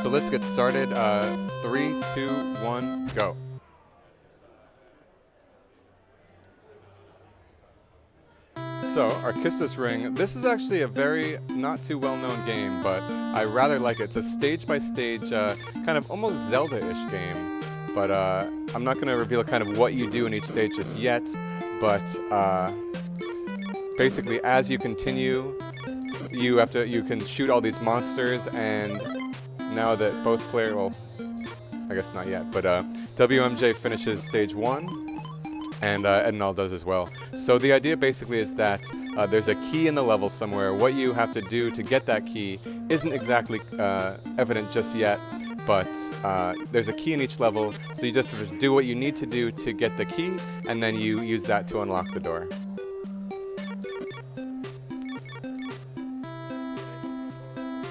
So let's get started. 3, 2, 1, go. So, Archistus Ring, this is actually a very not too well-known game, but I rather like it. It's a stage-by-stage, kind of almost Zelda-ish game. But I'm not going to reveal kind of what you do in each stage just yet, but basically as you continue, you can shoot all these monsters, and now that both players, well, I guess not yet, but WMJ finishes stage 1. And Edenal does as well. So the idea basically is that there's a key in the level somewhere. What you have to do to get that key isn't exactly evident just yet, but there's a key in each level, so you just have to do what you need to do to get the key, and then you use that to unlock the door.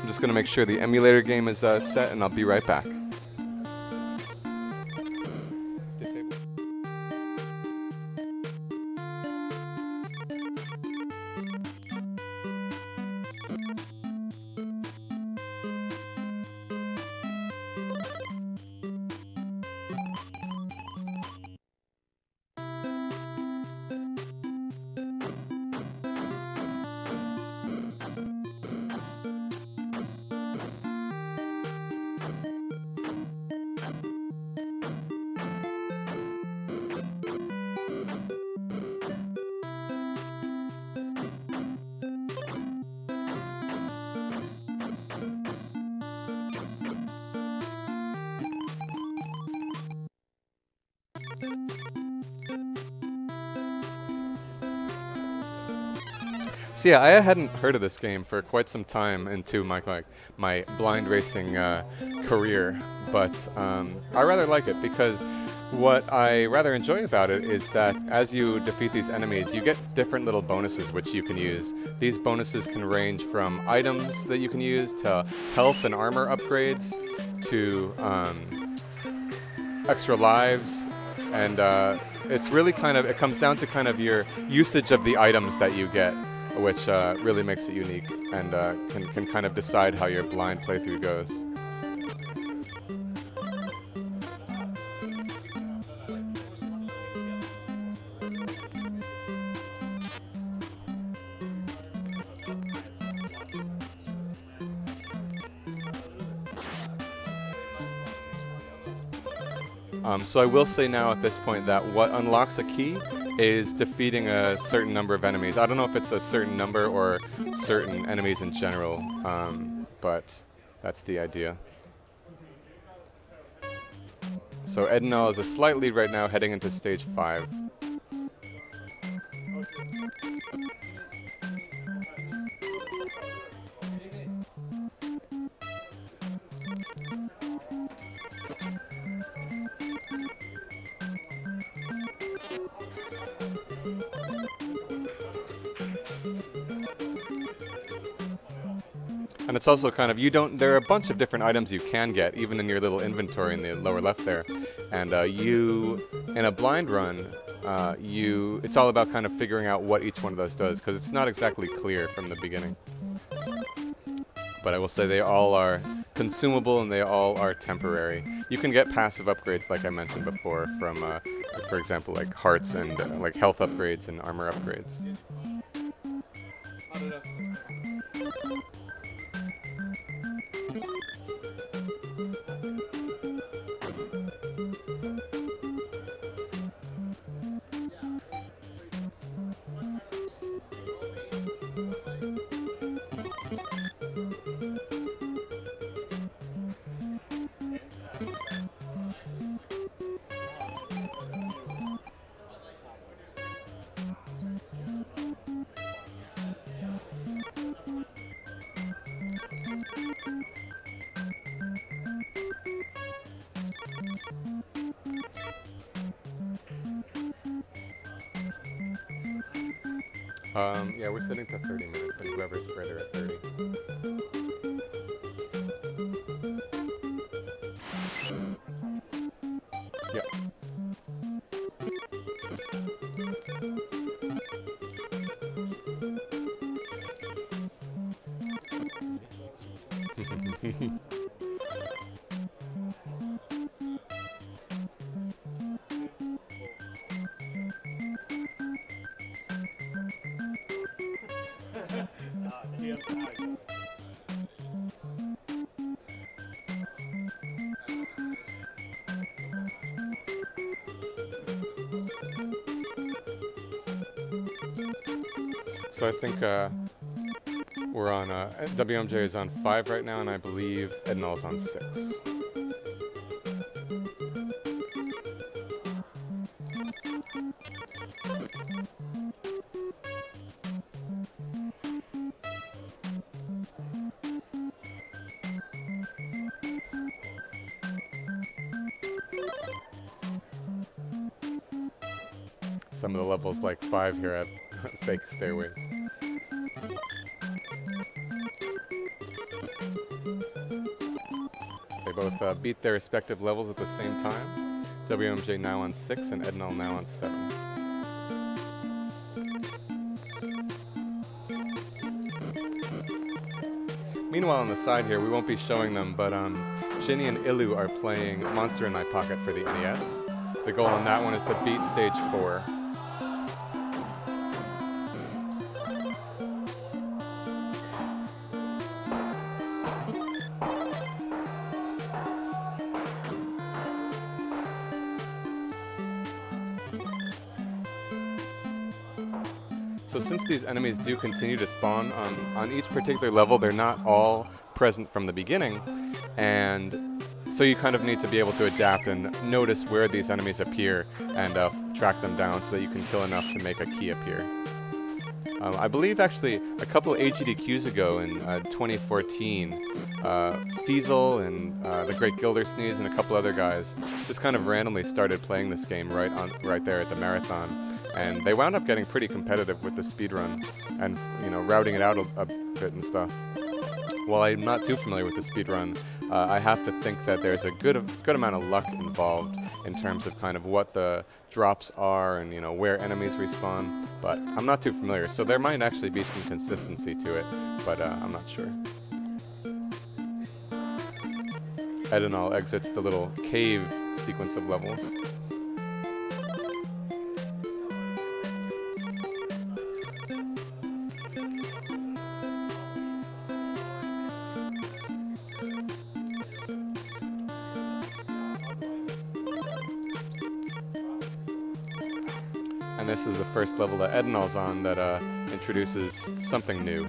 I'm just going to make sure the emulator game is set, and I'll be right back. So yeah, I hadn't heard of this game for quite some time into my blind racing career, but I rather like it because what I rather enjoy about it is that as you defeat these enemies, you get different little bonuses which you can use. These bonuses can range from items that you can use to health and armor upgrades to extra lives, and it's really it comes down to kind of your usage of the items that you get, which really makes it unique and can kind of decide how your blind playthrough goes. So I will say now at this point that what unlocks a key is defeating a certain number of enemies. I don't know if it's a certain number or certain enemies in general, but that's the idea. So Edenal is a slight lead right now, heading into stage 5. And it's also kind of, there are a bunch of different items you can get, even in your little inventory in the lower left there. And in a blind run, it's all about kind of figuring out what each one of those does, because it's not exactly clear from the beginning. But I will say they all are consumable and they all are temporary. You can get passive upgrades, like I mentioned before, from, for example, like hearts and like health upgrades and armor upgrades. Yeah, we're setting to 30 minutes, and whoever's further at 30. Yep. So I think we're on, WMJ is on 5 right now, and I believe Edenal's on 6. Some of the levels like 5 here have fake stairways. They both beat their respective levels at the same time. WMJ now on 6 and Edenal now on 7. Meanwhile on the side here, we won't be showing them, but Ginny and Ilu are playing Monster in My Pocket for the NES. The goal on that one is to beat stage 4. So since these enemies do continue to spawn on each particular level, they're not all present from the beginning, and so you kind of need to be able to adapt and notice where these enemies appear and track them down so that you can kill enough to make a key appear. I believe actually a couple of AGDQs ago in 2014, Feasel and the Great Gildersleeve and a couple other guys just kind of randomly started playing this game right there at the marathon. And they wound up getting pretty competitive with the speedrun and, you know, routing it out a bit and stuff. While I'm not too familiar with the speedrun, I have to think that there's a good amount of luck involved in terms of kind of what the drops are and, you know, where enemies respawn. But I'm not too familiar, so there might actually be some consistency to it, but I'm not sure. Edenal exits the little cave sequence of levels. And this is the first level that Edenal's on that introduces something new.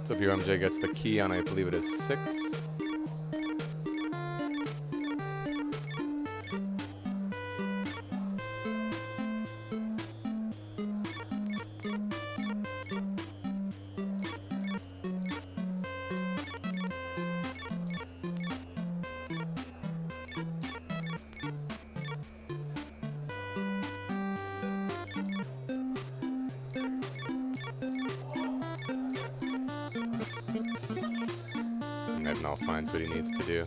WMJ gets the key on, I believe it is 6. Edenal finds what he needs to do.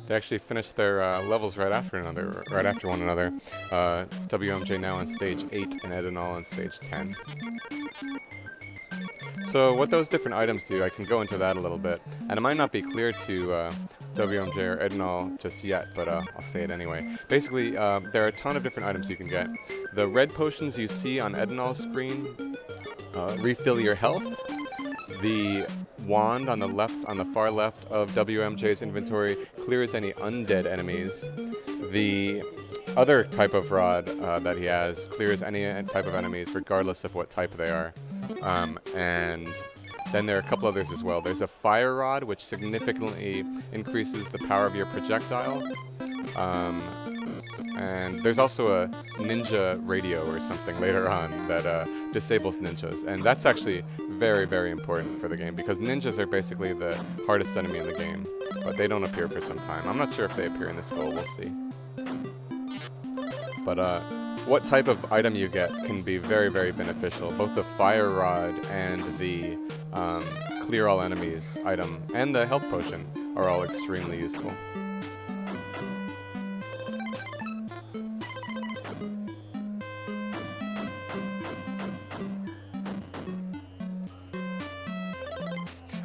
They actually finished their levels right after one another. WMJ now on stage 8 and Edenal on stage 10. So what those different items do, I can go into that a little bit. And it might not be clear to WMJ or Edenal just yet, but I'll say it anyway. Basically, there are a ton of different items you can get. The red potions you see on Edenal's screen refill your health. The wand on the far left of WMJ's inventory clears any undead enemies. The other type of rod that he has clears any type of enemies regardless of what type they are. And then there are a couple others as well. There's a fire rod which significantly increases the power of your projectile. And there's also a ninja radio or something later on that disables ninjas. And that's actually very, very important for the game because ninjas are basically the hardest enemy in the game. But they don't appear for some time. I'm not sure if they appear in this goal. We'll see. But what type of item you get can be very, very beneficial. Both the fire rod and the clear all enemies item and the health potion are all extremely useful.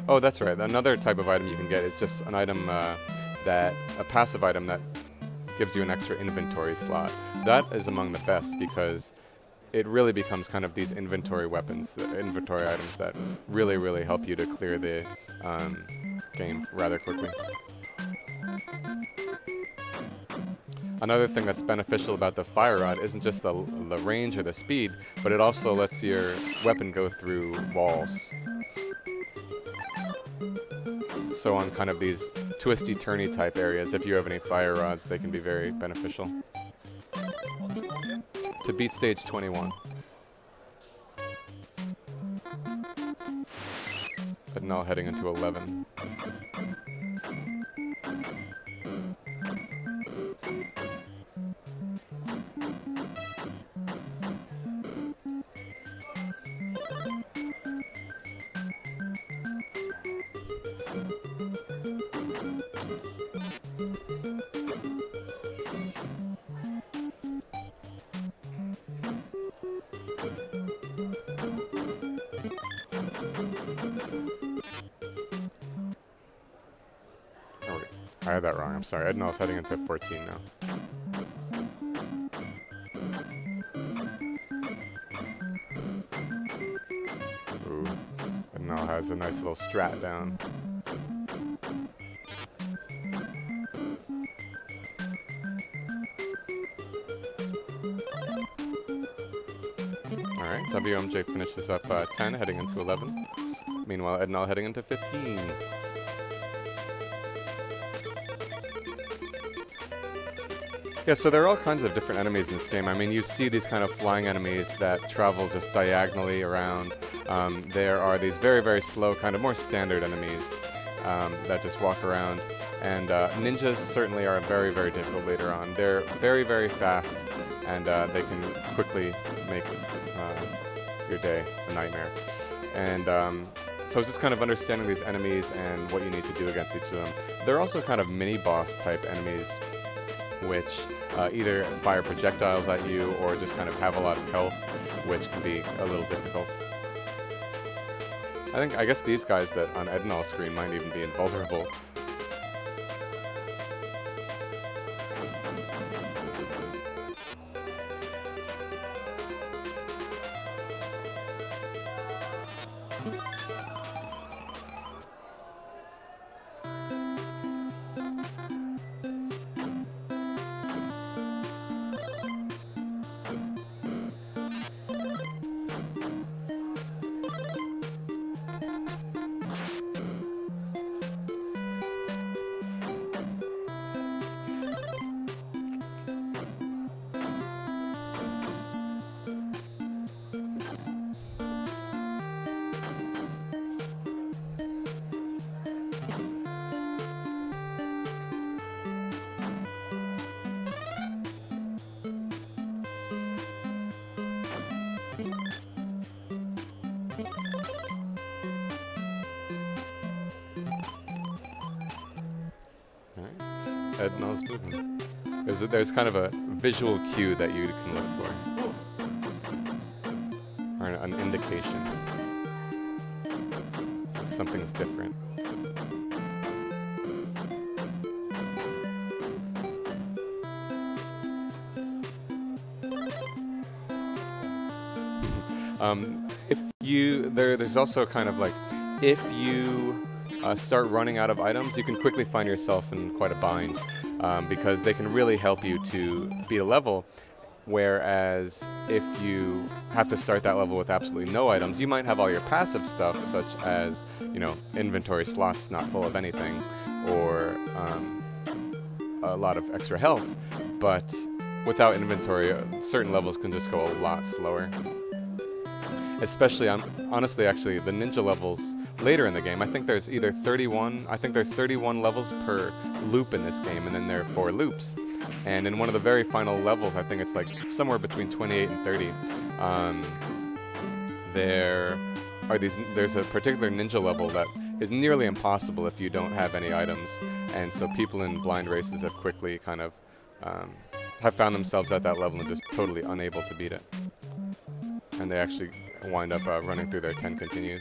Oh, that's right. Another type of item you can get is just an item a passive item that gives you an extra inventory slot. That is among the best because it really becomes kind of these inventory weapons, the inventory items that really, really help you to clear the game rather quickly. Another thing that's beneficial about the fire rod isn't just the range or the speed, but it also lets your weapon go through walls. So on kind of these twisty-turny type areas, if you have any fire rods, they can be very beneficial. To beat stage 21. Edenal heading into 11. I had that wrong, I'm sorry. Edenal's heading into 14 now. Ooh, Edenal has a nice little strat down. Alright, WMJ finishes up 10, heading into 11. Meanwhile, Edenal heading into 15. Yeah, so there are all kinds of different enemies in this game. I mean, you see these kind of flying enemies that travel just diagonally around. There are these very, very slow, kind of more standard enemies that just walk around. And ninjas certainly are very, very difficult later on. They're very, very fast, and they can quickly make your day a nightmare. And so it's just kind of understanding these enemies and what you need to do against each of them. They're also kind of mini-boss type enemies, which either fire projectiles at you or just kind of have a lot of health, which can be a little difficult. I guess these guys that on Edenal's screen might even be invulnerable. Edenal's moving. There's kind of a visual cue that you can look for, or an indication that something's different. There's also kind of like if you start running out of items, you can quickly find yourself in quite a bind, because they can really help you to beat a level. Whereas if you have to start that level with absolutely no items, you might have all your passive stuff, such as, you know, inventory slots not full of anything, or a lot of extra health. But without inventory, certain levels can just go a lot slower. Especially, honestly, actually, the ninja levels later in the game, I think there's either 31, I think there's 31 levels per loop in this game, and then there are 4 loops. And in one of the very final levels, I think it's like somewhere between 28 and 30, there's a particular ninja level that is nearly impossible if you don't have any items. And so people in blind races have quickly kind of have found themselves at that level and just totally unable to beat it. And they actually wind up running through their 10 continues.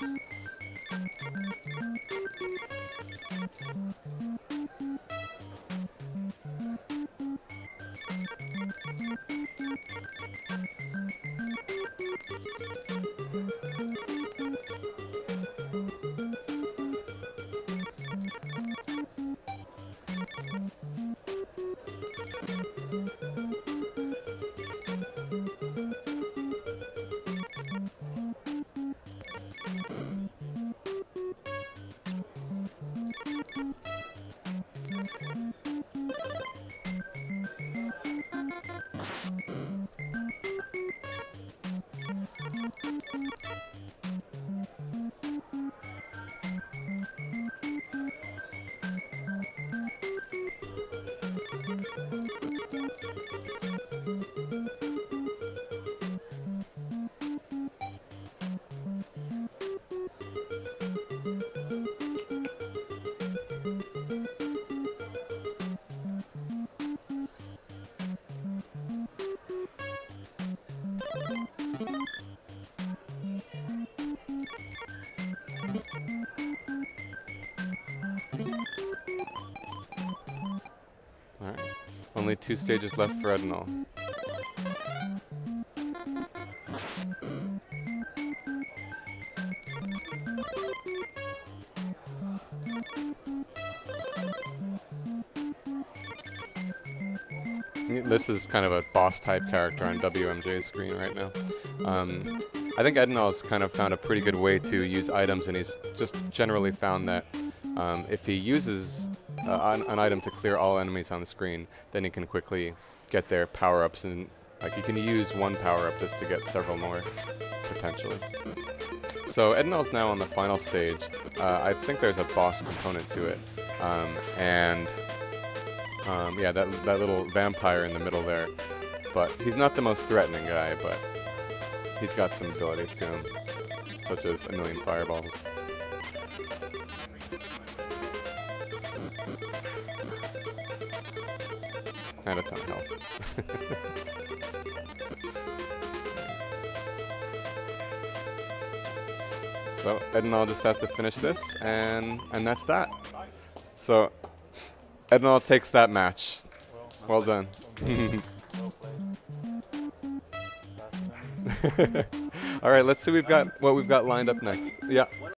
Alright, only 2 stages left for Edenal. This is kind of a boss-type character on WMJ's screen right now. I think Edenal's kind of found a pretty good way to use items, and he's just generally found that if he uses an item to clear all enemies on the screen, then he can quickly get their power-ups, and like he can use one power-up just to get several more, potentially. So Edenal's now on the final stage. I think there's a boss component to it, yeah, that little vampire in the middle there. But he's not the most threatening guy, but he's got some abilities to him, such as a million fireballs. And a ton of health. So Edenal just has to finish this, and that's that. So Edenal takes that match. Well done. All right, let's see what we've got lined up next. Yeah.